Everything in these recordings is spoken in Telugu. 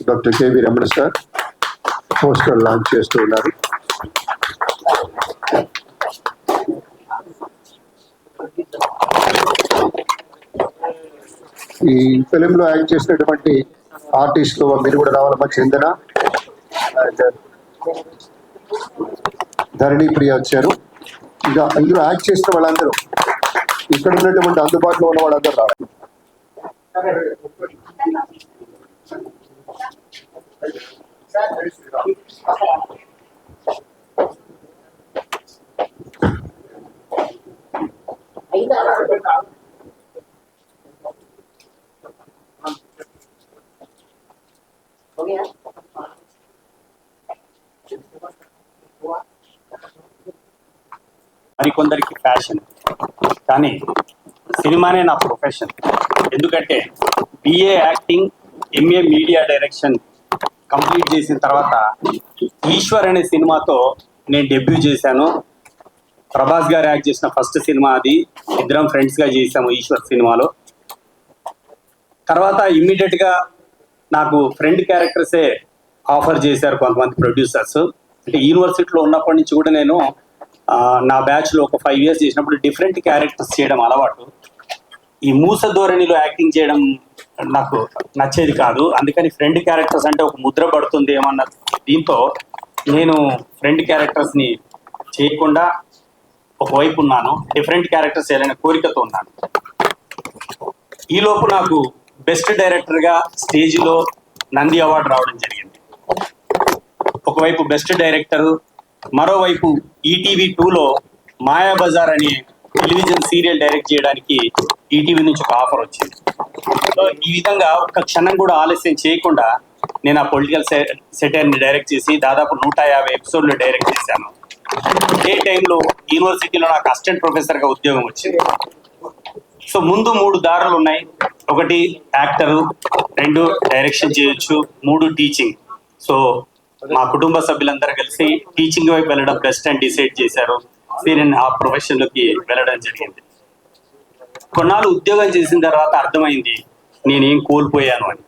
Doctor KV Ramana sir poster launch చేస్తూ ఉన్నారు. ఈ ఫిలింలో యాక్ట్ చేసినటువంటి ఆర్టిస్టులు మీరు కూడా రావాలమ్మా. చందన అండ్ ధరణి ప్రియ వచ్చారు. ఇంకా ఇందులో యాక్ట్ చేసిన వాళ్ళందరూ ఇక్కడ ఉన్నటువంటి అందుబాటులో ఉన్న వాళ్ళందరూ రావాలి. మరికొందరికి ఫ్యాషన్, కానీ సినిమానే నా ప్రొఫెషన్. ఎందుకంటే BA acting, MA media direction complete చేసిన తర్వాత ఈశ్వర్ అనే సినిమాతో నేను డెబ్యూ చేశాను. ప్రభాస్ గారు యాక్ట్ చేసిన ఫస్ట్ సినిమా అది. ఇద్దరం ఫ్రెండ్స్గా చేసాము ఈశ్వర్ సినిమాలో. తర్వాత ఇమ్మీడియట్గా నాకు ఫ్రెండ్ క్యారెక్టర్సే ఆఫర్ చేశారు కొంతమంది ప్రొడ్యూసర్స్. అంటే యూనివర్సిటీలో ఉన్నప్పటి నుంచి కూడా నేను నా బ్యాచ్లో ఒక 5 years చేసినప్పుడు డిఫరెంట్ క్యారెక్టర్స్ చేయడం అలవాటు. ఈ మూస ధోరణిలో యాక్టింగ్ చేయడం నాకు నచ్చేది కాదు. అందుకని ఫ్రెండ్ క్యారెక్టర్స్ అంటే ఒక ముద్ర పడుతుంది ఏమన్న దీంతో నేను ఫ్రెండ్ క్యారెక్టర్స్ని చేయకుండా ఒకవైపు ఉన్నాను. డిఫరెంట్ క్యారెక్టర్స్ చేయాలనే కోరికతో ఉన్నాను. ఈలోపు నాకు బెస్ట్ డైరెక్టర్గా స్టేజ్లో నంది అవార్డు రావడం జరిగింది. ఒకవైపు బెస్ట్ డైరెక్టరు, మరోవైపు ఈటీవీ 2లో మాయాబజార్ అనే టెలివిజన్ సీరియల్ డైరెక్ట్ చేయడానికి ఈటీవీ నుంచి ఒక ఆఫర్ వచ్చింది. సో ఈ విధంగా ఒక్క క్షణం కూడా ఆలస్యం చేయకుండా నేను ఆ పొలిటికల్ సెటైర్ని డైరెక్ట్ చేసి దాదాపు 150 ఎపిసోడ్లు డైరెక్ట్ చేశాను. ఏ టైంలో యూనివర్సిటీలో నాకు అసిస్టెంట్ ప్రొఫెసర్గా ఉద్యోగం వచ్చింది. సో ముందు 3 దారులు ఉన్నాయి. 1 యాక్టరు, 2 డైరెక్షన్ చేయొచ్చు, 3 టీచింగ్. సో మా కుటుంబ సభ్యులందరూ కలిసి టీచింగ్ వైపు వెళ్ళడం బెస్ట్ అని డిసైడ్ చేశారు. నేను ఆ ప్రొఫెషన్లోకి వెళ్ళడం జరిగింది. కొన్నాళ్ళు ఉద్యోగం చేసిన తర్వాత అర్థమైంది నేనేం కోల్పోయాను అని.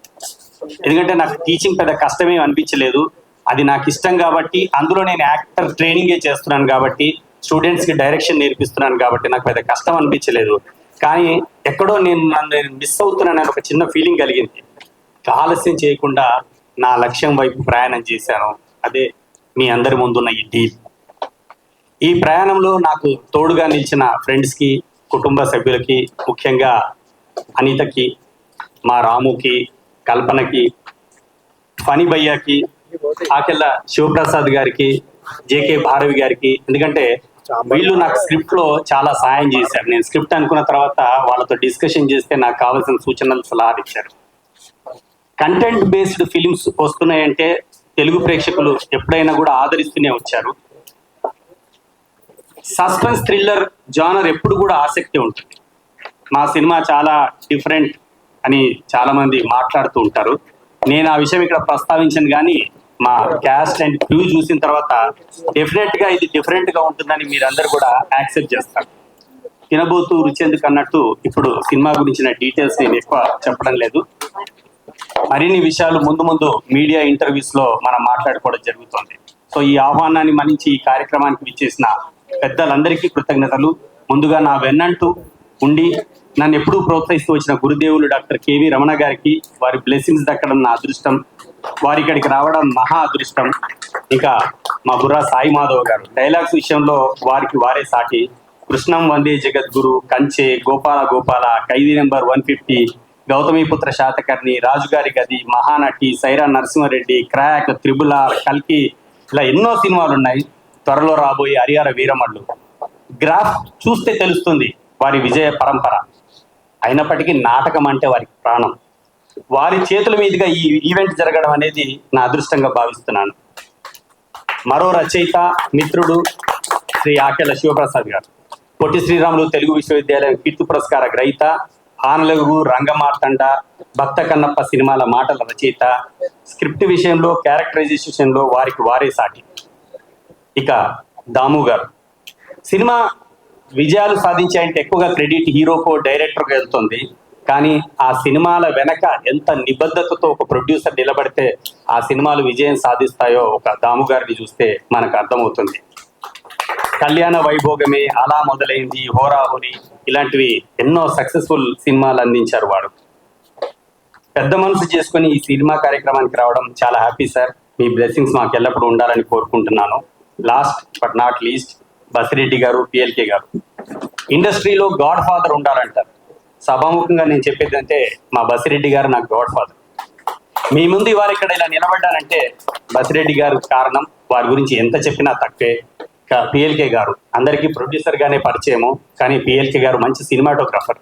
ఎందుకంటే నాకు టీచింగ్ పెద్ద కష్టమేం అనిపించలేదు. అది నాకు ఇష్టం కాబట్టి, అందులో నేను యాక్టర్ ట్రైనింగే చేస్తున్నాను కాబట్టి, స్టూడెంట్స్కి డైరెక్షన్ నేర్పిస్తున్నాను కాబట్టి నాకు పెద్ద కష్టం అనిపించలేదు. కానీ ఎక్కడో నన్ను మిస్ అవుతున్నానని ఒక చిన్న ఫీలింగ్ కలిగింది. ఆలస్యం చేయకుండా నా లక్ష్యం వైపు ప్రయాణం చేశాను. అదే మీ అందరి ముందున్న ఈ డీల్. ఈ ప్రయాణంలో నాకు తోడుగా నిలిచిన ఫ్రెండ్స్కి, కుటుంబ సభ్యులకి, ముఖ్యంగా అనితకి, మా రాముకి, కల్పనకి, ఫనీ భయ్యాకి, ఆకెళ్ళ శివప్రసాద్ గారికి, జేకే భారవి గారికి. ఎందుకంటే వీళ్ళు నాకు స్క్రిప్ట్లో చాలా సాయం చేశారు. నేను స్క్రిప్ట్ అనుకున్న తర్వాత వాళ్ళతో డిస్కషన్ చేస్తే నాకు కావాల్సిన సూచనలు, సలహాలు ఇచ్చారు. కంటెంట్ బేస్డ్ ఫిలిమ్స్ వస్తున్నాయంటే తెలుగు ప్రేక్షకులు ఎప్పుడైనా కూడా ఆదరిస్తూనే వచ్చారు. సస్పెన్స్ థ్రిల్లర్ జానర్ ఎప్పుడు కూడా ఆసక్తి ఉంటుంది. మా సినిమా చాలా డిఫరెంట్ అని చాలామంది మాట్లాడుతూ ఉంటారు. నేను ఆ విషయం ఇక్కడ ప్రస్తావించను, కానీ మా క్యాస్ట్ అండ్ క్రూ చూసిన తర్వాత డెఫినెట్గా ఇది డిఫరెంట్గా ఉంటుందని మీరందరూ కూడా యాక్సెప్ట్ చేస్తారు. తినబోతూ రుచెందుకు అన్నట్టు ఇప్పుడు సినిమా గురించిన డీటెయిల్స్ నేను ఎక్కువ చెప్పడం లేదు. మరిన్ని విషయాలు ముందు మీడియా ఇంటర్వ్యూస్లో మనం మాట్లాడుకోవడం జరుగుతుంది. సో ఈ ఆహ్వానాన్ని మన్నించి ఈ కార్యక్రమానికి విచ్చేసిన పెద్దలందరికీ కృతజ్ఞతలు. ముందుగా నా వెన్నంటూ ఉండి నన్ను ఎప్పుడూ ప్రోత్సహిస్తూ వచ్చిన గురుదేవులు డాక్టర్ కేవి రమణ గారికి వారి బ్లెస్సింగ్స్ దక్కడం నా అదృష్టం. వారి ఇక్కడికి రావడం మహా అదృష్టం. ఇంకా మా బుర్రా సాయి మాధవ్ గారు డైలాగ్స్ విషయంలో వారికి వారే సాటి. కృష్ణం Vande Jagadguru, Kanche, Gopala Gopala, Khaidi number 150, Gautamiputra Satakarni, Rajugari Gadhi, Mahanati, Sye Raa Narasimha Reddy, Krack, triple R, కల్కి, ఇలా ఎన్నో సినిమాలు ఉన్నాయి. త్వరలో రాబోయే హరిహర వీరమల్లు. గ్రాఫ్ చూస్తే తెలుస్తుంది వారి విజయ పరంపర. అయినప్పటికీ నాటకం అంటే వారికి ప్రాణం. వారి చేతుల మీదుగా ఈ ఈవెంట్ జరగడం అనేది నా అదృష్టంగా భావిస్తున్నాను. మరో రచయిత, మిత్రుడు శ్రీ ఆకెళ్ళ శివప్రసాద్ గారు, పొట్టి శ్రీరాములు తెలుగు విశ్వవిద్యాలయం కీర్తి పురస్కార గ్రహీత, ఆనలగు, రంగమార్తండ, భక్త కన్నప్ప సినిమాల మాటల రచయిత. స్క్రిప్ట్ విషయంలో, క్యారెక్టరైజేషన్లో వారికి వారే సాటి. ఇక దాము గారు సినిమా విజయాలు సాధించాయంటే ఎక్కువగా క్రెడిట్ హీరోకో, డైరెక్టర్కి వెళ్తుంది. కానీ ఆ సినిమాల వెనక ఎంత నిబద్ధతతో ఒక ప్రొడ్యూసర్ నిలబడితే ఆ సినిమాలు విజయం సాధిస్తాయో ఒక దాము గారిని చూస్తే మనకు అర్థమవుతుంది. కళ్యాణ వైభోగమే, అలా మొదలైంది, హోరాహోరీ ఇలాంటివి ఎన్నో సక్సెస్ఫుల్ సినిమాలు అందించారు వాడు. పెద్ద మనసు చేసుకుని ఈ సినిమా కార్యక్రమానికి రావడం చాలా హ్యాపీ సార్. మీ బ్లెస్సింగ్స్ మాకు ఎల్లప్పుడూ ఉండాలని కోరుకుంటున్నాను. Last but not least, Basireddy గారు, పిఎల్కే గారు ఇండస్ట్రీలో గాడ్ ఫాదర్ ఉండాలంటారు. సభాముఖంగా నేను చెప్పేది అంటే మా బసిరెడ్డి గారు నాకు గాడ్ ఫాదర్. మీ ముందు ఇవాళ ఇక్కడ ఇలా నిలబడ్డానంటే బసిరెడ్డి గారు కారణం. వారి గురించి ఎంత చెప్పినా తక్కువే. పిఎల్కే గారు అందరికీ ప్రొడ్యూసర్ గానే పరిచయము, కానీ పిఎల్కే గారు మంచి సినిమాటోగ్రాఫర్.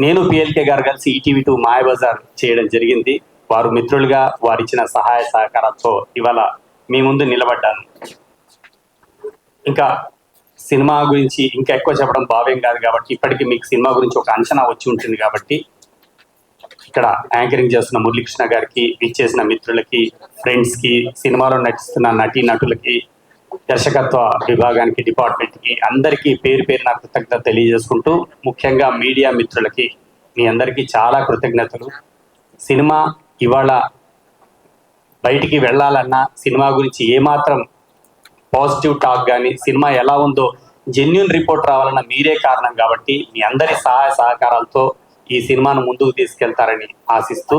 నేను పిఎల్కే గారు కలిసి ఈటీవీ2 మాయాబజార్ చేయడం జరిగింది. వారు మిత్రులుగా వారు ఇచ్చిన సహాయ సహకారాలతో ఇవాళ మీ ముందు నిలబడ్డాను. ఇంకా సినిమా గురించి ఇంకా ఎక్కువ చెప్పడం భావ్యం కాదు కాబట్టి, ఇప్పటికీ మీకు సినిమా గురించి ఒక అంచనా వచ్చి ఉంటుంది కాబట్టి, ఇక్కడ యాంకరింగ్ చేస్తున్న మురళీకృష్ణ గారికి, ఇచ్చేసిన మిత్రులకి, ఫ్రెండ్స్కి, సినిమాలో నటిస్తున్న నటీ నటులకి, దర్శకత్వ విభాగానికి, డిపార్ట్మెంట్కి అందరికీ పేరు పేరున కృతజ్ఞత తెలియజేసుకుంటూ, ముఖ్యంగా మీడియా మిత్రులకి మీ అందరికీ చాలా కృతజ్ఞతలు. సినిమా ఇవాళ బయటికి వెళ్ళాలన్నా, సినిమా గురించి ఏమాత్రం పాజిటివ్ టాక్ కానీ, సినిమా ఎలా ఉందో జెన్యూన్ రిపోర్ట్ రావాలన్న మీరే కారణం కాబట్టి, మీ అందరి సహాయ సహకారాలతో ఈ సినిమాను ముందుకు తీసుకెళ్తారని ఆశిస్తూ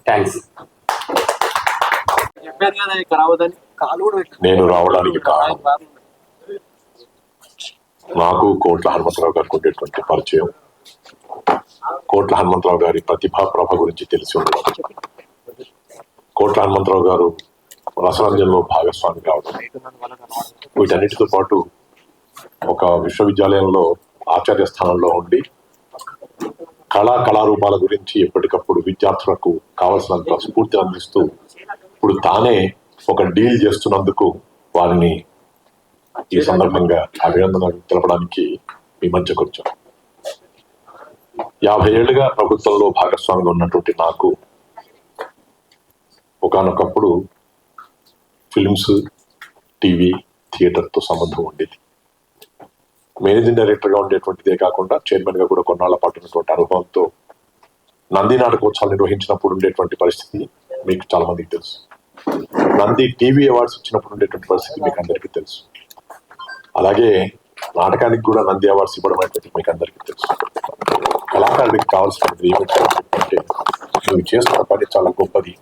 థ్యాంక్స్. నేను రావడానికి కారణం నాకు కోట్ల హనుమంతరావు గారికి ఉండేటువంటి పరిచయం, కోట్ల హనుమంతరావు గారి ప్రతిభా ప్రభ గురించి తెలిసి ఉండడం, కోట్ల హనుమంతరావు గారు రసరంజన్లో భాగస్వామి కావడం, వీటన్నిటితో పాటు ఒక విశ్వవిద్యాలయంలో ఆచార్య స్థానంలో ఉండి కళారూపాల గురించి ఎప్పటికప్పుడు విద్యార్థులకు కావలసినంత స్ఫూర్తి అందిస్తూ ఇప్పుడు తానే ఒక డీల్ చేస్తున్నందుకు వారిని ఈ సందర్భంగా అభినందనలు తెలపడానికి మీ మధ్యకు వచ్చాం. 50 ఏళ్లుగా ప్రభుత్వంలో భాగస్వామిగా ఉన్నటువంటి నాకు ఒకానొకప్పుడు ఫిల్మ్స్, టీవీ, థియేటర్తో సంబంధం ఉండేది. మేనేజింగ్ డైరెక్టర్గా ఉండేటువంటిదే కాకుండా చైర్మన్గా కూడా కొన్నాళ్ల పాటు ఉన్నటువంటి అనుభవంతో నంది నాటకోత్సవాలు నిర్వహించినప్పుడు ఉండేటువంటి పరిస్థితి మీకు చాలా మందికి తెలుసు. నంది టీవీ అవార్డ్స్ ఇచ్చినప్పుడు ఉండేటువంటి పరిస్థితి మీకు అందరికీ తెలుసు. అలాగే నాటకానికి కూడా నంది అవార్డ్స్ ఇవ్వడం అనేది మీకు అందరికీ తెలుసు. కళాకారుడికి కావాల్సినది ఏమిటంటే, నువ్వు చేస్తున్న పని చాలా గొప్పది,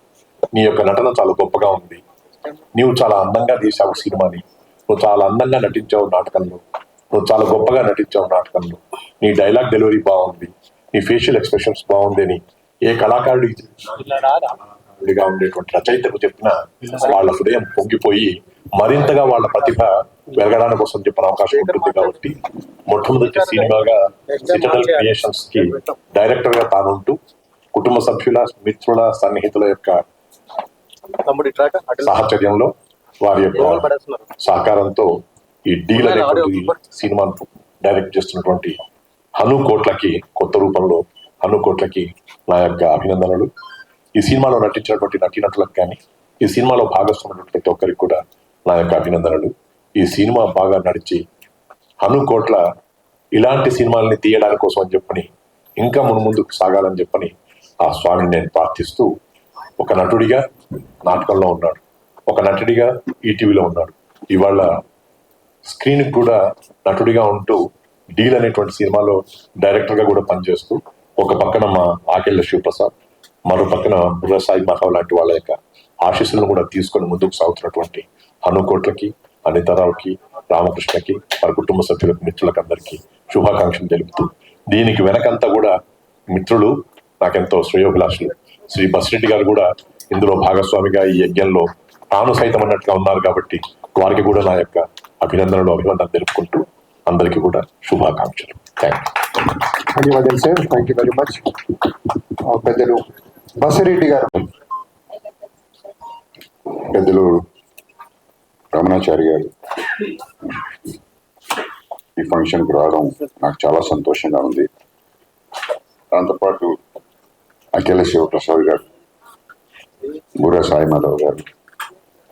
నీ యొక్క నటన చాలా గొప్పగా ఉంది, నీవు చాలా అందంగా తీసావు సినిమాని, నువ్వు చాలా అందంగా నటించావు నాటకంలో, నువ్వు చాలా గొప్పగా నటించావు నాటకంలో, నీ డైలాగ్ డెలివరీ బాగుంది, నీ ఫేషియల్ ఎక్స్ప్రెషన్స్ బాగుంది అని ఏ కళాకారుడిగా ఉండేటువంటి రచయితకు చెప్పినా వాళ్ళ హృదయం పొంగిపోయి మరింతగా వాళ్ళ ప్రతిభ వెలగడానికి కోసం చెప్పిన అవకాశం ఉంటుంది. కాబట్టి మొట్టమొదటి సినిమాగా సిటడల్ క్రియేషన్స్ కి డైరెక్టర్ గా తానుంటూ కుటుంబ సభ్యుల, మిత్రుల, సన్నిహితుల యొక్క సాహచర్యంలో, వారి యొక్క సహకారంతో ఈ డీల్ అనేటువంటి సినిమాను డైరెక్ట్ చేస్తున్నటువంటి హను కోట్లకి, కొత్త రూపంలో హను కోట్లకి నా యొక్క అభినందనలు. ఈ సినిమాలో నటించినటువంటి నటీనటులకు కానీ, ఈ సినిమాలో భాగస్వామ్యం ప్రతి ఒక్కరికి కూడా నా యొక్క అభినందనలు. ఈ సినిమా బాగా నడిచి హను కోట్ల ఇలాంటి సినిమాలని తీయడానికి కోసం అని చెప్పని, ఇంకా ముందుకు సాగాలని చెప్పని ఆ స్వామిని నేను ప్రార్థిస్తూ, ఒక నటుడిగా నాటకంలో ఉన్నాడు, ఒక నటుడిగా ఈటీవీలో ఉన్నాడు, ఇవాళ స్క్రీన్ కూడా నటుడిగా ఉంటూ డీల్ అనేటువంటి సినిమాలో డైరెక్టర్గా కూడా పనిచేస్తూ, ఒక పక్కన మా ఆకెళ్ళ శివప్రసాద్, మరో పక్కన బుర్ర సాయి మహావ్ లాంటి వాళ్ళ యొక్క ఆశీస్సులను కూడా తీసుకొని ముందుకు సాగుతున్నటువంటి హనుకోట్లకి, అనితారావుకి, రామకృష్ణకి, వారి కుటుంబ సభ్యులకు, మిత్రులకు అందరికీ శుభాకాంక్షలు తెలుపుతూ, దీనికి వెనకంతా కూడా మిత్రులు, నాకెంతో శ్రేయోభిలాషులు శ్రీ బసిరెడ్డి గారు కూడా ఇందులో భాగస్వామిగా ఈ యజ్ఞంలో తాను సైతం అన్నట్టుగా ఉన్నారు. కాబట్టి వారికి కూడా నా యొక్క అభినందనలు తెలుపుకుంటూ అందరికీ కూడా శుభాకాంక్షలు. ధన్యవాదాలు sir, thank you very much. పెద్దలు బసిరెడ్డి గారు. పెద్దలు రమణాచారి గారు ఈ ఫంక్షన్కి రావడం నాకు చాలా సంతోషంగా ఉంది. దాంతోపాటు అఖిల శివప్రసాద్ గారు, బుర్ర సాయి మాధవ్ గారు,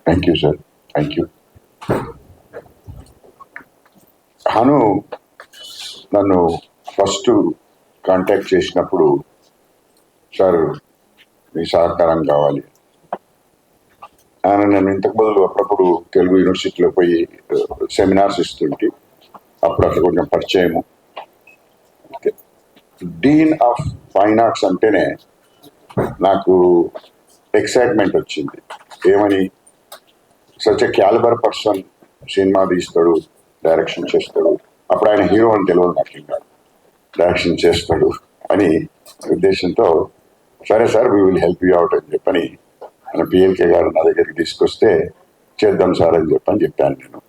thank you sir, thank you. Hanu నన్ను ఫస్ట్ కాంటాక్ట్ చేసినప్పుడు సార్ మీ సహకారం కావాలి ఆయన. నేను ఇంతకు బదులు అప్పుడప్పుడు తెలుగు యూనివర్సిటీలో పోయి సెమినార్స్ ఇస్తుంటే అప్పుడు అట్లా కొంచెం పరిచయము. డీన్ ఆఫ్ ఫైన్ ఆర్ట్స్ అంటేనే నాకు ఎక్సైట్మెంట్ వచ్చింది. ఏమని, such a calibre person cinema తీస్తాడు, డైరెక్షన్ చేస్తాడు. అప్పుడు ఆయన హీరో అని తెలియదు నాకు, ఇంకా డైరెక్షన్ చేస్తాడు అని ఉద్దేశంతో సరే sir we will help you out అని చెప్పని ఆయన పిఎల్కే గారు నా దగ్గరికి తీసుకొస్తే చేద్దాం సార్ అని చెప్పాను నేను.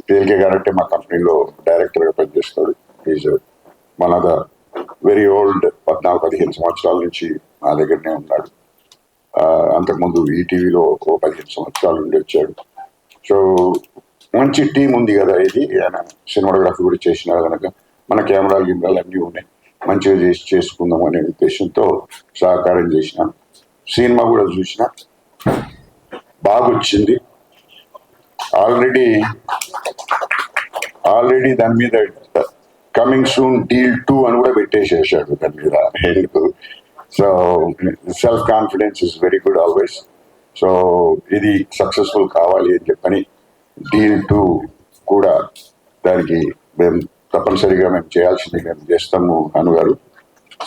పిఎల్కే గారు అంటే మా కంపెనీలో డైరెక్టర్గా పనిచేస్తాడు. Is one of the very old, 14-15 సంవత్సరాల నుంచి నా దగ్గరనే ఉన్నాడు. అంతకుముందు ఈటీవీలో 15 సంవత్సరాల నుండి వచ్చాడు. సో మంచి టీం ఉంది కదా ఇది. ఆయన సినిమాటోగ్రఫీ కూడా చేసినారు కనుక మన కెమెరాలు గిమ్రాలు అన్నీ ఉన్నాయి, మంచిగా చేసుకుందాం అనే ఉద్దేశంతో సహకారం చేసిన. సినిమా కూడా చూసిన, బాగా వచ్చింది. ఆల్రెడీ దాని మీద కమింగ్ సూన్ డీల్ 2 అని కూడా పెట్టేసేసాడు దాని మీద. So self confidence is very good always. So ఇది సక్సెస్ఫుల్ కావాలి అని చెప్పని డీల్ 2 కూడా దానికి మేము తప్పనిసరిగా మేము చేయాల్సింది మేము చేస్తాము అనుగారు.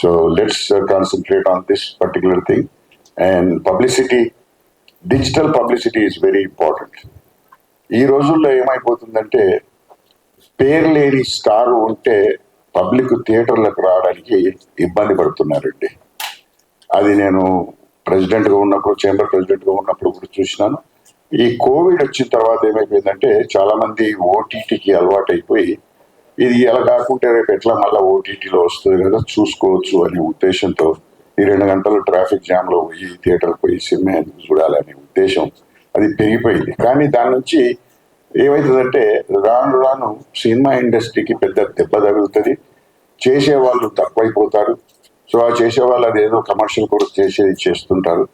So let's concentrate on this particular thing. And publicity, digital publicity is very important. ఈ రోజుల్లో ఏమైపోతుందంటే పేరు లేని స్టార్ ఉంటే పబ్లిక్ థియేటర్లకు రావడానికి ఇబ్బంది పడుతున్నారండి. అది నేను ప్రెసిడెంట్గా ఉన్నప్పుడు, చేంబర్ ప్రెసిడెంట్గా ఉన్నప్పుడు కూడా చూసినాను. ఈ కోవిడ్ వచ్చిన తర్వాత ఏమైపోయిందంటే చాలా మంది ఓటీటీకి అలవాటు అయిపోయి ఇది ఎలా కాకుంటే రేపు ఎట్లా మళ్ళీ ఓటీటీలో వస్తుంది కదా చూసుకోవచ్చు అనే ఉద్దేశంతో ఈ 2 గంటలు ట్రాఫిక్ జామ్లో పోయి థియేటర్కి పోయి సినిమా ఎందుకు చూడాలనే ఉద్దేశం అది పెరిగిపోయింది. కానీ దాని నుంచి ఏమవుతుందంటే రాను రాను సినిమా ఇండస్ట్రీకి పెద్ద దెబ్బ తగులుతుంది, చేసేవాళ్ళు తక్కువైపోతారు. సో ఆ చేసేవాళ్ళు అదేదో కమర్షియల్ కూడా చేస్తుంటారు.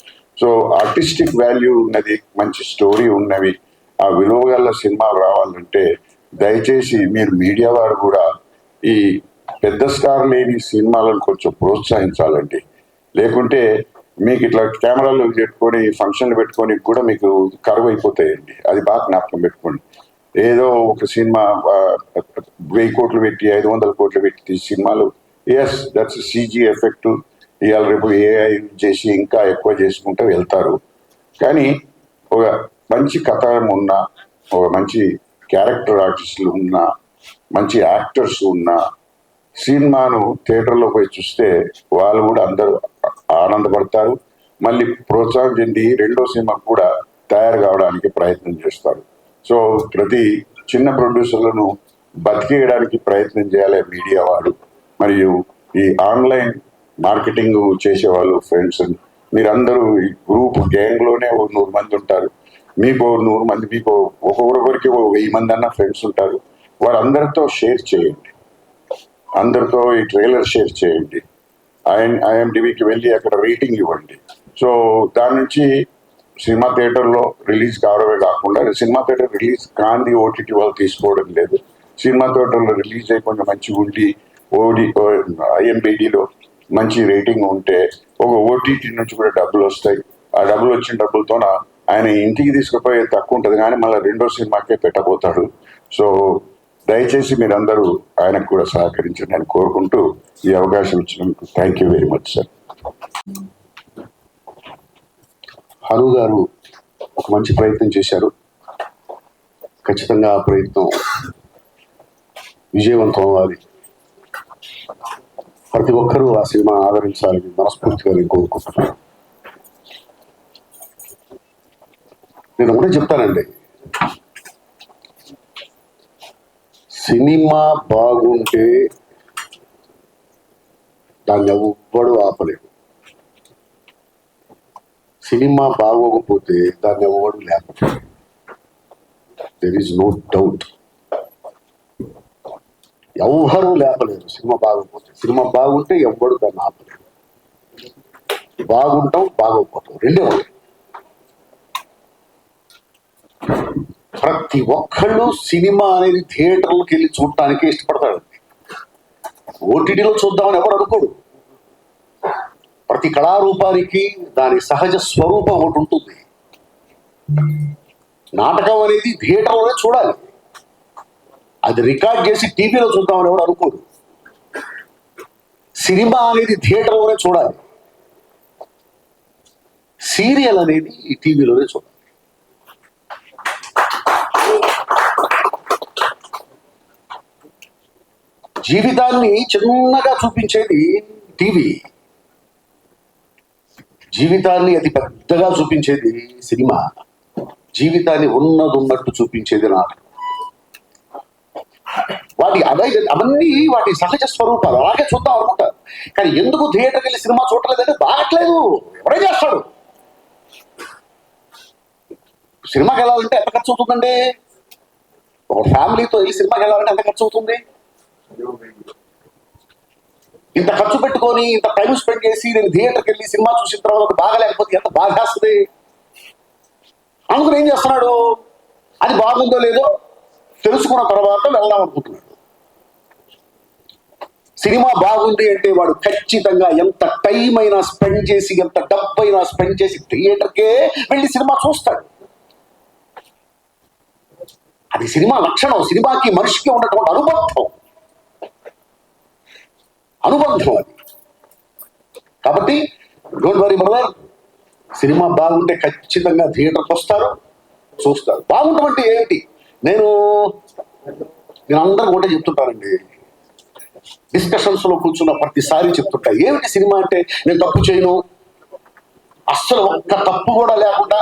సో ఆర్టిస్టిక్ వాల్యూ ఉన్నది, మంచి స్టోరీ ఉన్నవి, ఆ విలువ గల సినిమాలు రావాలంటే దయచేసి మీరు మీడియా వారు కూడా ఈ పెద్ద స్టార్ లేని సినిమాలను కొంచెం ప్రోత్సహించాలండి. లేకుంటే మీకు ఇట్లా కెమెరాలు పెట్టుకొని ఫంక్షన్లు పెట్టుకొని కూడా మీకు కరువు అయిపోతాయండి. అది బాగా జ్ఞాపకం పెట్టుకోండి. ఏదో ఒక సినిమా 1000 కోట్లు పెట్టి 500 కోట్లు పెట్టి సినిమాలు, ఎస్ దట్స్ CG ఎఫెక్ట్, ఇవాళ రేపు AI చేసి ఇంకా ఎక్కువ చేసుకుంటూ వెళ్తారు. కానీ ఒక మంచి కథ ఉన్న, ఒక మంచి క్యారెక్టర్ ఆర్టిస్టులు ఉన్న, మంచి యాక్టర్స్ ఉన్న సినిమాను థియేటర్లో పోయి చూస్తే వాళ్ళు కూడా అందరూ ఆనందపడతారు. మళ్ళీ ప్రోత్సాహం చెంది రెండో సినిమాకు కూడా తయారు కావడానికి ప్రయత్నం చేస్తారు. సో ప్రతి చిన్న ప్రొడ్యూసర్లను బతికేయడానికి ప్రయత్నం చేయాలి మీడియా వాడు. మరియు ఈ ఆన్లైన్ మార్కెటింగ్ చేసేవాళ్ళు ఫ్రెండ్స్, మీరందరూ ఈ గ్రూప్ గ్యాంగ్లోనే 100 మంది ఉంటారు. మీకు 100 మంది, మీకు ఒక్కొక్కరికి 1000 మంది అన్న ఫ్రెండ్స్ ఉంటారు. వారందరితో షేర్ చేయండి, అందరితో ఈ ట్రైలర్ షేర్ చేయండి, IMDbకి వెళ్ళి అక్కడ రేటింగ్ ఇవ్వండి. సో దాని నుంచి సినిమా థియేటర్లో రిలీజ్ కావడమే కాకుండా సినిమా థియేటర్ రిలీజ్ కాంది ఓటీటీ వాళ్ళు తీసుకోవడం లేదు. సినిమా థియేటర్లో రిలీజ్ అయి కొంచెం మంచిగా ఉండి IMDbలో మంచి రేటింగ్ ఉంటే ఒక ఓటీటీ నుంచి కూడా డబ్బులు వస్తాయి. ఆ డబ్బులు వచ్చిన డబ్బులతో ఆయన ఇంటికి తీసుకుపోయే తక్కువ ఉంటుంది, కానీ మళ్ళీ రెండో సినిమాకే పెట్టబోతాడు. సో దయచేసి మీరందరూ ఆయనకు కూడా సహకరించండి అని కోరుకుంటూ ఈ అవకాశం ఇచ్చినందుకు thank you very much sir. Hanu గారు ఒక మంచి ప్రయత్నం చేశారు. ఖచ్చితంగా ఆ ప్రయత్నం విజయవంతం అవ్వాలి. ప్రతి ఒక్కరూ ఆ సినిమా ఆదరించాలని మనస్ఫూర్తిగా నేను కోరుకుంటున్నాను. నేను ఒకటే చెప్తానండి, సినిమా బాగుంటే దాన్ని ఎవ్వడు ఆపలేడు, సినిమా బాగోకపోతే దాన్ని ఎవ్వడు లేకపోతే. దెర్ ఈజ్ నో డౌట్, ఎవ్వరూ లేపలేరు సినిమా బాగోకపోతే. సినిమా బాగుంటే ఎవ్వడు దాన్ని ఆపలేడు. బాగుంటాం బాగోకపోతాం రెండే ఉంటాయి. ప్రతి ఒక్కళ్ళు సినిమా అనేది థియేటర్లకు వెళ్ళి చూడటానికి ఇష్టపడతాడు. ఓటీటీలో చూద్దామని ఎవరు అనుకోడు. ప్రతి కళారూపానికి దాని సహజ స్వరూపం ఒకటి ఉంటుంది. నాటకం అనేది థియేటర్లోనే చూడాలి, అది రికార్డ్ చేసి టీవీలో చూద్దామని ఎవరు అనుకోడు. సినిమా అనేది థియేటర్లోనే చూడాలి, సీరియల్ అనేది ఈ టీవీలోనే చూడాలి. జీవితాన్ని చిన్నగా చూపించేది టీవీ, జీవితాన్ని అతి పెద్దగా చూపించేది సినిమా, జీవితాన్ని ఉన్నట్టు చూపించేది నాటకం. అవన్నీ వాటి సహజ స్వరూపాలు, అలాగే చూద్దాం అనుకుంటారు. కానీ ఎందుకు థియేటర్కి వెళ్ళి సినిమా చూడలేదంటే బాగట్లేదు, ఎవడే చేస్తాడు. సినిమాకి వెళ్ళాలంటే ఎంత ఖర్చు అవుతుందండి? ఒక ఫ్యామిలీతో వెళ్ళి సినిమాకి వెళ్ళాలంటే ఎంత ఖర్చు అవుతుంది? ఇంత ఖర్చు పెట్టుకొని ఇంత టైం స్పెండ్ చేసి నేను థియేటర్కి వెళ్ళి సినిమా చూసిన తర్వాత బాగలేకపోతే ఎంత బాధేస్తుంది. అందుకని ఏం చేస్తున్నాడు, అది బాగుందో లేదో తెలుసుకున్న తర్వాత వెళ్దాం అనుకుంటున్నాడు. సినిమా బాగుంది అంటే వాడు ఖచ్చితంగా ఎంత టైం అయినా స్పెండ్ చేసి, ఎంత డబ్బు అయినా స్పెండ్ చేసి థియేటర్కే వెళ్ళి సినిమా చూస్తాడు. అది సినిమా లక్షణం, సినిమాకి మనిషికి ఉన్నటువంటి అనుబంధం అది. కాబట్టి డోంట్ వరీ బ్రదర్, సినిమా బాగుంటే ఖచ్చితంగా థియేటర్కి వస్తారు, చూస్తారు. బాగుంటామంటే ఏంటి, నేను అందరికి ఒకటే చెప్తుంటానండి, డిస్కషన్స్లో కూర్చున్న ప్రతిసారి చెప్తుంటా, ఏమిటి సినిమా అంటే నేను తప్పు చేయను, అస్సలు ఒక్క తప్పు కూడా లేకుండా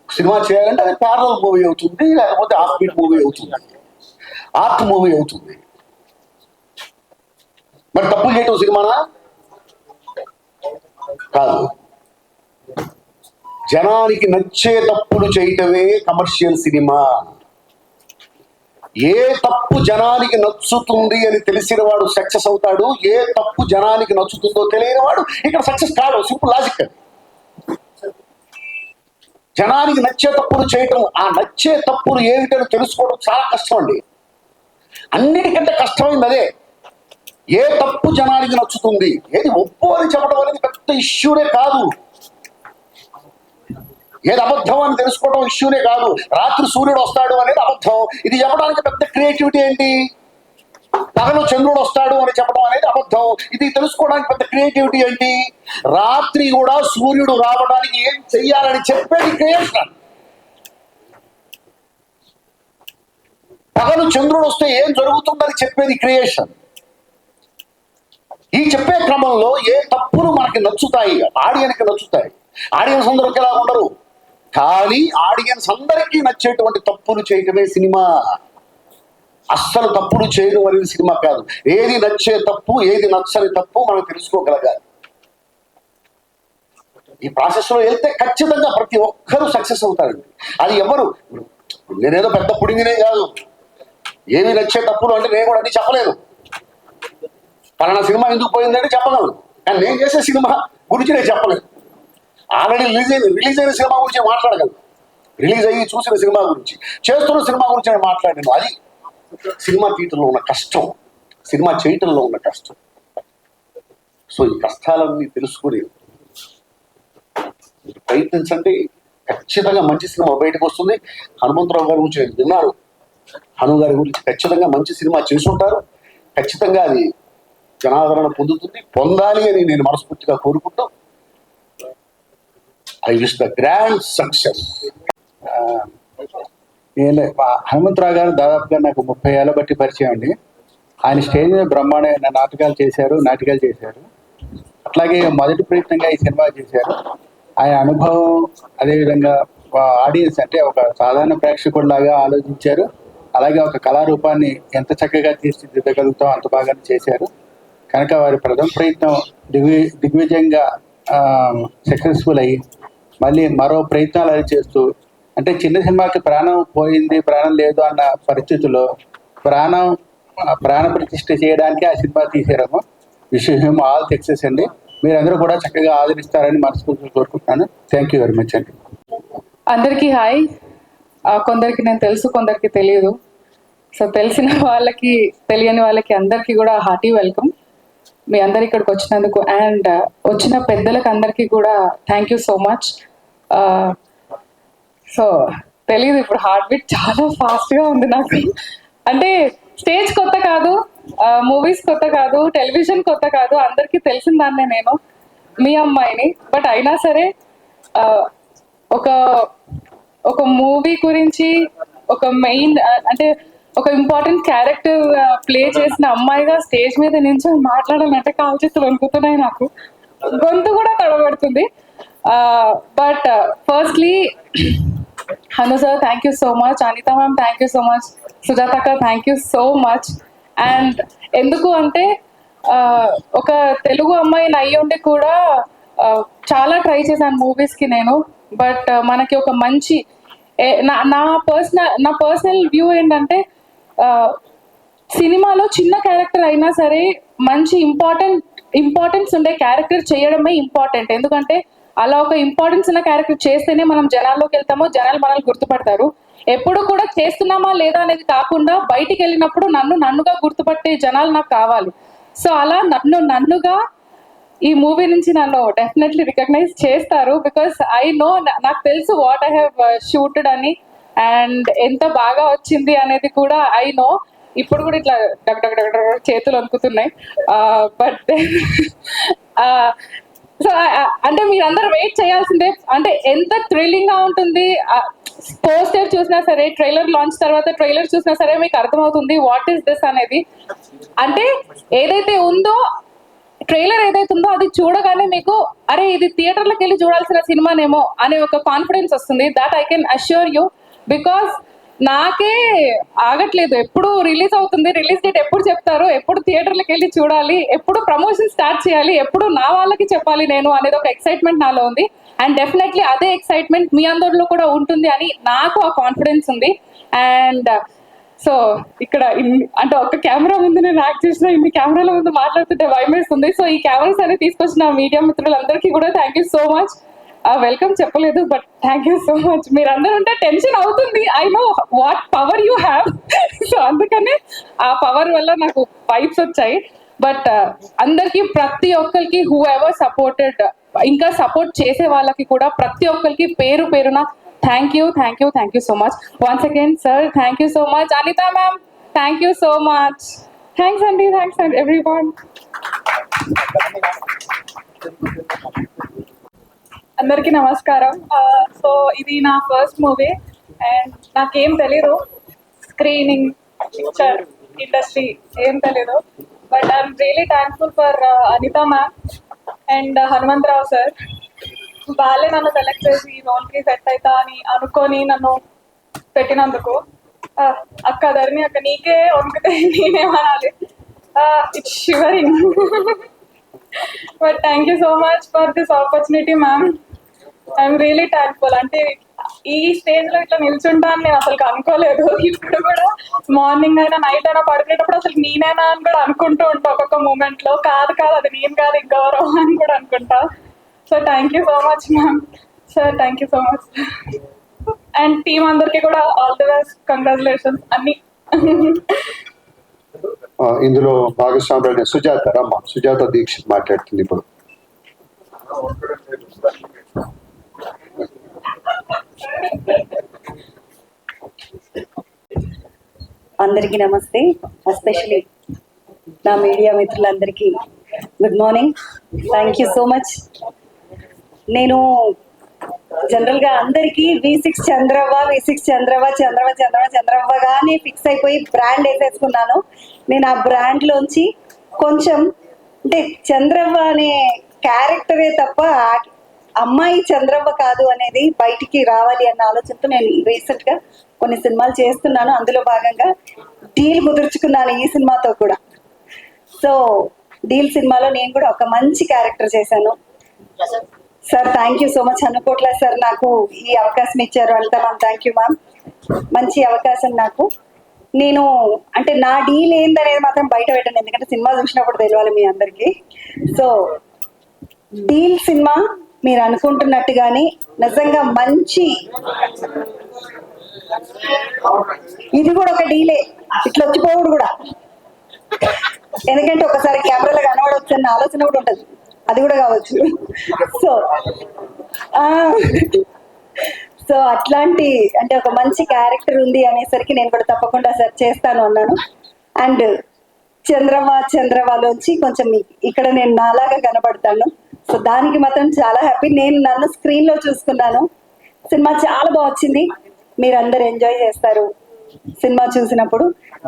సినిమా చేయాలంటే అది ప్యారలల్ మూవీ అవుతుంది, లేకపోతే ఆఫ్ బీట్ మూవీ అవుతుంది, ఆర్ట్ మూవీ అవుతుంది. మరి తప్పులు చేయటం సినిమానా? కాదు. జనానికి నచ్చే తప్పులు చేయటమే కమర్షియల్ సినిమా. ఏ తప్పు జనానికి నచ్చుతుంది అని తెలిసిన వాడు సక్సెస్ అవుతాడు, ఏ తప్పు జనానికి నచ్చుతుందో తెలియని వాడు ఇక్కడ సక్సెస్ కాడు. సింపుల్ లాజిక్ అది. జనానికి నచ్చే తప్పులు చేయటం, ఆ నచ్చే తప్పులు ఏమిటని తెలుసుకోవడం చాలా కష్టం అండి. అన్నిటికంటే కష్టమైంది అదే. ఏ తప్పు జనానికి నచ్చుతుంది, ఏది ఒప్పు అని చెప్పడం అనేది పెద్ద ఇష్యూనే కాదు, ఏది అబద్ధం అని తెలుసుకోవడం ఇష్యూనే కాదు. రాత్రి సూర్యుడు వస్తాడు అనేది అబద్ధం, ఇది చెప్పడానికి పెద్ద క్రియేటివిటీ ఏంటి? పగలు చంద్రుడు వస్తాడు అని చెప్పడం అనేది అబద్ధం, ఇది తెలుసుకోవడానికి పెద్ద క్రియేటివిటీ ఏంటి? రాత్రి కూడా సూర్యుడు రావడానికి ఏం చెయ్యాలని చెప్పేది క్రియేషన్. పగలు చంద్రుడు వస్తే ఏం జరుగుతుందని చెప్పేది క్రియేషన్. ఈ చెప్పే క్రమంలో ఏ తప్పులు మనకి నచ్చుతాయి, ఆడియన్స్కి నచ్చుతాయి. ఆడియన్స్ అందరికి ఎలా ఉండరు, కానీ ఆడియన్స్ అందరికీ నచ్చేటువంటి తప్పులు చేయటమే సినిమా. అస్సలు తప్పులు చేయడం అనేది సినిమా కాదు. ఏది నచ్చే తప్పు, ఏది నచ్చని తప్పు మనం తెలుసుకోగలగాలి. ఈ ప్రాసెస్లో వెళ్తే ఖచ్చితంగా ప్రతి ఒక్కరూ సక్సెస్ అవుతారండి. అది ఎవరు, నేనేదో పెద్ద పుడింగినే కాదు, ఏమి నచ్చే తప్పులు అంటే నేను కూడా అన్ని చెప్పలేను. పలానా సినిమా ఎందుకు పోయిందంటే చెప్పగలను, కానీ నేను చేసే సినిమా గురించి నేను చెప్పలేదు. ఆల్రెడీ రిలీజ్ అయిన సినిమా గురించి మాట్లాడగలను, రిలీజ్ అయ్యి చూసిన సినిమా గురించి, చేస్తున్న సినిమా గురించి నేను మాట్లాడాను. అది సినిమా తీయటంలో ఉన్న కష్టం, సినిమా చేయటంలో ఉన్న కష్టం. సో ఈ కష్టాలన్నీ తెలుసుకుని ప్రయత్నించండి, ఖచ్చితంగా మంచి సినిమా బయటకు వస్తుంది. హనుమంతరావు గారి గురించి నేను విన్నాను, హను గారి గురించి ఖచ్చితంగా మంచి సినిమా చేసుంటారు. ఖచ్చితంగా అది జనాదరణ పొందాలి అని నేను మనస్ఫూర్తిగా కోరుకుంటూ, I wish the grand success. Hanumantha Rao గారు దాదాపుగా నాకు 30 ఏళ్ళ బట్టి పరిచయం అండి. ఆయన స్టేజ్ మీద బ్రహ్మాండమైన నాటకాలు చేశారు. అట్లాగే మొదటి ప్రయత్నంగా ఈ సినిమా చేశారు. ఆయన అనుభవం, అదేవిధంగా ఆడియన్స్ అంటే ఒక సాధారణ ప్రేక్షకుడిలాగా ఆలోచించారు. అలాగే ఒక కళారూపాన్ని ఎంత చక్కగా తీర్చిదిద్దగలుగుతాం అంత బాగా చేశారు. కనుక వారి ప్రథమ ప్రయత్నం దిగ్విజయంగా సక్సెస్ఫుల్ అయ్యి మళ్ళీ మరో ప్రయత్నాలు అది చేస్తూ, అంటే చిన్న సినిమాకి ప్రాణం పోయింది, ప్రాణం లేదు అన్న పరిస్థితుల్లో ప్రాణ ప్రతిష్ఠ చేయడానికి ఆ సినిమా తీసారేమో. విషయం ఆల్ సక్సెస్ అండి. మీరందరూ కూడా చక్కగా ఆదరిస్తారని మనస్ఫూర్తిగా కోరుకుంటున్నాను. థ్యాంక్ యూ వెరీ మచ్ అండి. అందరికీ హాయ్. కొందరికి నేను తెలుసు, కొందరికి తెలియదు. సో తెలిసిన వాళ్ళకి తెలియని వాళ్ళకి అందరికీ కూడా హార్టీ వెల్కమ్. మీ అందరు ఇక్కడికి వచ్చినందుకు అండ్ వచ్చిన పెద్దలకు అందరికీ కూడా thank you so much. So తెలీదు, ఇప్పుడు హార్ట్ బీట్ చాలా ఫాస్ట్గా ఉంది నాకు. అంటే స్టేజ్ కొత్త కాదు, మూవీస్ కొత్త కాదు, టెలివిజన్ కొత్త కాదు, అందరికీ తెలిసిన దాన్నే నేను మీ అమ్మాయిని. బట్ అయినా సరే ఒక మూవీ గురించి ఒక మెయిన్ అంటే ఒక ఇంపార్టెంట్ క్యారెక్టర్ ప్లే చేసిన అమ్మాయిగా స్టేజ్ మీద నుంచి మాట్లాడాలంటే కాలు చేతులు వణుకుతున్నాయి, నాకు గొంతు కూడా తడబడుతుంది. But firstly Hanu sir thank you so much, Anitha ma'am thank you so much, Sujatha అక్క thank you so much. And ఎందుకు అంటే ఒక తెలుగు అమ్మాయిని అయ్యి ఉండి కూడా చాలా ట్రై చేశాను మూవీస్కి నేను. బట్ మనకి ఒక మంచి నా పర్సనల్ వ్యూ ఏంటంటే సినిమాలో చిన్న క్యారెక్టర్ అయినా సరే మంచి ఇంపార్టెన్స్ ఉండే క్యారెక్టర్ చేయడమే ఇంపార్టెంట్. ఎందుకంటే అలా ఒక ఇంపార్టెన్స్ ఉన్న క్యారెక్టర్ చేస్తేనే మనం జనాల్లోకి వెళ్తామో, జనాలు మనల్ని గుర్తుపడతారు. ఎప్పుడు కూడా చేస్తున్నామా లేదా అనేది కాకుండా బయటికి వెళ్ళినప్పుడు నన్నుగా గుర్తుపట్టే జనాలు నాకు కావాలి. సో అలా నన్నుగా ఈ మూవీ నుంచి నన్ను డెఫినెట్లీ రికగ్నైజ్ చేస్తారు. బికాస్ ఐ నో, నాకు తెలుసు వాట్ ఐ హ్యావ్ షూటెడ్ అని అండ్ ఎంత బాగా వచ్చింది అనేది కూడా ఐ నో. ఇప్పుడు కూడా ఇట్లా డగ్ చేతులు వణుకుతున్నాయి. బట్ సో అంటే మీరందరూ వెయిట్ చేయాల్సిందే. అంటే ఎంత థ్రిల్లింగ్ గా ఉంటుంది. పోస్టర్ చూసినా సరే, ట్రైలర్ లాంచ్ తర్వాత ట్రైలర్ చూసినా సరే మీకు అర్థమవుతుంది వాట్ ఈస్ దిస్ అనేది. అంటే ఏదైతే ఉందో ట్రైలర్ ఏదైతే ఉందో అది చూడగానే మీకు అరే ఇది థియేటర్లకు వెళ్ళి చూడాల్సిన సినిమానేమో అనే ఒక కాన్ఫిడెన్స్ వస్తుంది. That I can assure you. Because నాకే ఆగట్లేదు, ఎప్పుడు రిలీజ్ అవుతుంది, రిలీజ్ డేట్ ఎప్పుడు చెప్తారు, ఎప్పుడు థియేటర్లకు వెళ్ళి చూడాలి, ఎప్పుడు ప్రమోషన్ స్టార్ట్ చేయాలి, ఎప్పుడు నా వాళ్ళకి చెప్పాలి నేను అనేది ఒక ఎక్సైట్మెంట్ నాలో ఉంది. అండ్ డెఫినెట్లీ అదే ఎక్సైట్మెంట్ మీ అందరిలో కూడా ఉంటుంది అని నాకు ఆ కాన్ఫిడెన్స్ ఉంది. అండ్ సో ఇక్కడ అంటే ఒక కెమెరా ముందు నేను యాక్ట్ చేసిన ఇన్ని కెమెరాల ముందు మాట్లాడుతుంటే భయమేస్తుంది. సో ఈ కెమెరాస్ అనేది తీసుకొచ్చిన మీడియా మిత్రులందరికీ కూడా thank you so much. Welcome చెప్పలేదు but thank you so much. మీరందరూ ఉంటే టెన్షన్ అవుతుంది, I know what power you have. So అందుకనే ఆ పవర్ వల్ల నాకు వైబ్స్ వచ్చాయి. బట్ అందరికీ ప్రతి ఒక్కరికి హూ ఎవర్ సపోర్టెడ్, ఇంకా సపోర్ట్ చేసే వాళ్ళకి కూడా ప్రతి ఒక్కరికి పేరు పేరున thank you so much. Once again sir thank you so much. Anitha ma'am thank you so much. Thanks అండి ఎవ్రీవన్. అందరికీ నమస్కారం. సో ఇది నా ఫస్ట్ మూవీ అండ్ నాకేం తెలీదు, స్క్రీనింగ్ పిక్చర్ ఇండస్ట్రీ ఏం తెలీదు. But I'm really thankful for Anitha ma'am and Hanumantha Rao sir. వాళ్ళే నన్ను సెలెక్ట్ చేసి ఈ రోల్కి సెట్ అవుతా అని అనుకొని నన్ను పెట్టినందుకు. అక్క ధరణి అక్క నీకే వణుకుతే నేనేమనాలి, it's shivering. But thank you so much for this opportunity ma'am. I'm really thankful. అంటే ఈ స్టేజ్ లో ఇట్లా నిల్చుంటాను నేను అసలు అనుకోలేదు. ఇప్పుడు కూడా మార్నింగ్ అయినా నైట్ అయినా పడుకునేటప్పుడు అసలు నేనేనా అని కూడా అనుకుంటూ ఉంటా ఒక్కొక్క మూమెంట్ లో. కాదు అది నేను కాదు ఇంకెవరో అని కూడా అనుకుంటా. So thank you so much ma'am. Sir thank you so much. And team అందరికి కూడా ఆల్ ది బెస్ట్, కంగ్రాచులేషన్స్ అన్ని. ఇందులో భాగస్వామి సుజాత రమ్మ, సుజాత దీక్షిత్ మాట్లాడుతుంది ఇప్పుడు. అందరికీ నమస్తే. ఎస్పెషలీ నా మీడియా మిత్రులందరికీ good morning. Thank you so much. నేను జనరల్గా అందరికీ V6 చంద్రవ్వగానే ఫిక్స్ అయిపోయి బ్రాండ్ వేసేసుకున్నాను. నేను ఆ బ్రాండ్లోంచి కొంచెం అంటే చంద్రవ్వ అనే క్యారెక్టరే తప్ప అమ్మాయి చంద్రవ్వ కాదు అనేది బయటికి రావాలి అన్న ఆలోచనతో నేను రీసెంట్గా కొన్ని సినిమాలు చేస్తున్నాను. అందులో భాగంగా డీల్ కుదుర్చుకున్నాను ఈ సినిమాతో కూడా. సో డీల్ సినిమాలో నేను కూడా ఒక మంచి క్యారెక్టర్ చేశాను. Sir thank you so much. అనుకోట్లా సార్ నాకు ఈ అవకాశం ఇచ్చారు. అంతా మ్యామ్ థ్యాంక్ యూ మ్యామ్. మంచి అవకాశం నాకు. నేను అంటే నా డీల్ ఏందనేది మాత్రం బయట పెట్టండి, ఎందుకంటే సినిమా చూసినప్పుడు తెలియాలి మీ అందరికీ. సో డీల్ సినిమా మీరు అనుకుంటున్నట్టుగానే నిజంగా మంచి ఇది కూడా ఒక డీలే, ఇట్లా వచ్చిపోవుడు కూడా. ఎందుకంటే ఒకసారి కెమెరాలో కనబడవచ్చు అన్న ఆలోచన కూడా ఉంటుంది, అది కూడా కావచ్చు. సో సో అట్లాంటి అంటే ఒక మంచి క్యారెక్టర్ ఉంది అనేసరికి నేను కూడా తప్పకుండా సెర్చ్ చేస్తాను అన్నాను. అండ్ చంద్రవాలోంచి కొంచెం ఇక్కడ నేను నాలాగా కనబడతాను. సో దానికి మాత్రం చాలా హ్యాపీ. నేను నన్ను స్క్రీన్ లో చూసుకున్నాను. సినిమా చాలా బాగా వచ్చింది, మీరందరూ ఎంజాయ్ చేస్తారు సినిమా చూసినప్పుడు.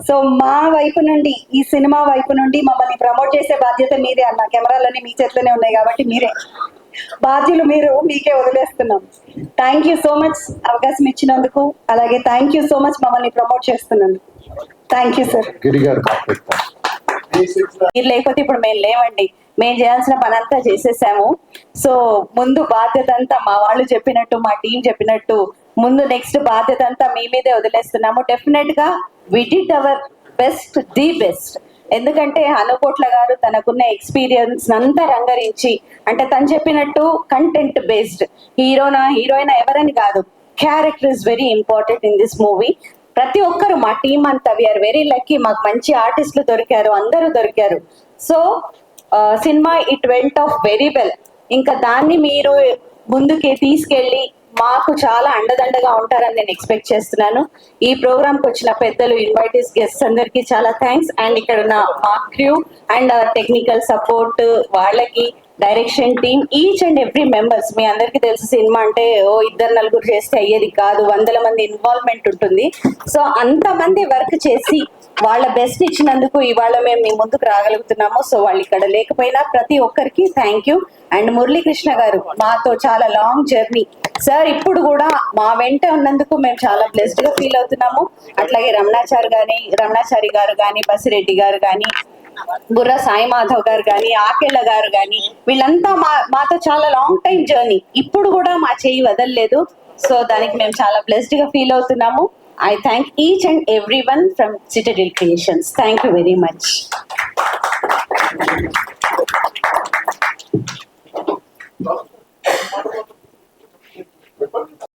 సో మా వైపు నుండి, ఈ సినిమా వైపు నుండి మమ్మల్ని ప్రమోట్ చేసే బాధ్యత మీదే అన్న. కెమెరాలన్నీ మీ చేతిలోనే ఉన్నాయి కాబట్టి మీరే బాధ్యులు, మీరు మీకే వదిలేస్తున్నాం. థ్యాంక్ యూ సో మచ్ అవకాశం ఇచ్చినందుకు, అలాగే థ్యాంక్ యూ సో మచ్ మమ్మల్ని ప్రమోట్ చేస్తున్నందుకు. Thank you sir. గిరి గారు మీరు లేకపోతే ఇప్పుడు మేము లేవండి, మేము చేయాల్సిన పని అంతా చేసేసాము. సో ముందు బాధ్యత అంతా మా వాళ్ళు చెప్పినట్టు, మా టీం చెప్పినట్టు ముందు నెక్స్ట్ బాధ్యత అంతా మీ మీదే వదిలేస్తున్నాము. డెఫినెట్ గా we did our best, the best. ఎందుకంటే అనుకోట్ల గారు తనకున్న ఎక్స్పీరియన్స్ అంతా రంగరించి, అంటే తను చెప్పినట్టు కంటెంట్ బేస్డ్ హీరోయిన్ ఎవరని కాదు, character is very important in this movie. ప్రతి ఒక్కరు మా టీం అంతా వీఆర్ వెరీ లక్కీ, మాకు మంచి ఆర్టిస్టులు దొరికారు, అందరూ దొరికారు. So cinema it went off very well. ఇంకా దాన్ని మీరు ముందుకి తీసుకెళ్ళి మాకు చాలా అండదండగా ఉంటారని నేను ఎక్స్పెక్ట్ చేస్తున్నాను. ఈ ప్రోగ్రామ్ కి వచ్చిన పెద్దలు, ఇన్వైటీస్, గెస్ట్స్ అందరికి చాలా థ్యాంక్స్. అండ్ ఇక్కడ ఉన్న మా క్రూ అండ్ టెక్నికల్ సపోర్ట్ వాళ్ళకి, direction team, each and every members. మీ అందరికీ తెలుసు సినిమా అంటే ఇద్దరు నలుగురు చేస్తే అయ్యేది కాదు, 100 మంది ఇన్వాల్వ్మెంట్ ఉంటుంది. సో అంతమంది వర్క్ చేసి వాళ్ళ బెస్ట్ ఇచ్చినందుకు ఇవాళ మేము మీ ముందుకు రాగలుగుతున్నాము. సో వాళ్ళు ఇక్కడ లేకపోయినా ప్రతి ఒక్కరికి థ్యాంక్ యూ. అండ్ మురళీకృష్ణ గారు మాతో చాలా లాంగ్ జర్నీ సార్, ఇప్పుడు కూడా మా వెంట ఉన్నందుకు మేము చాలా బ్లెస్డ్ గా ఫీల్ అవుతున్నాము. అట్లాగే రమణాచారి గారు కానీ, బసిరెడ్డి గారు కానీ, బుర్రా సాయి మాధవ్ గారు కానీ, ఆకెళ్ళ గారు కానీ, వీళ్ళంతా మాతో చాలా లాంగ్ టైం జర్నీ, ఇప్పుడు కూడా మా చేయి వదలలేదు. సో దానికి మేము చాలా బ్లెస్డ్ గా ఫీల్ అవుతున్నాము. I thank each and everyone from Citadel Creations. Thank you very much.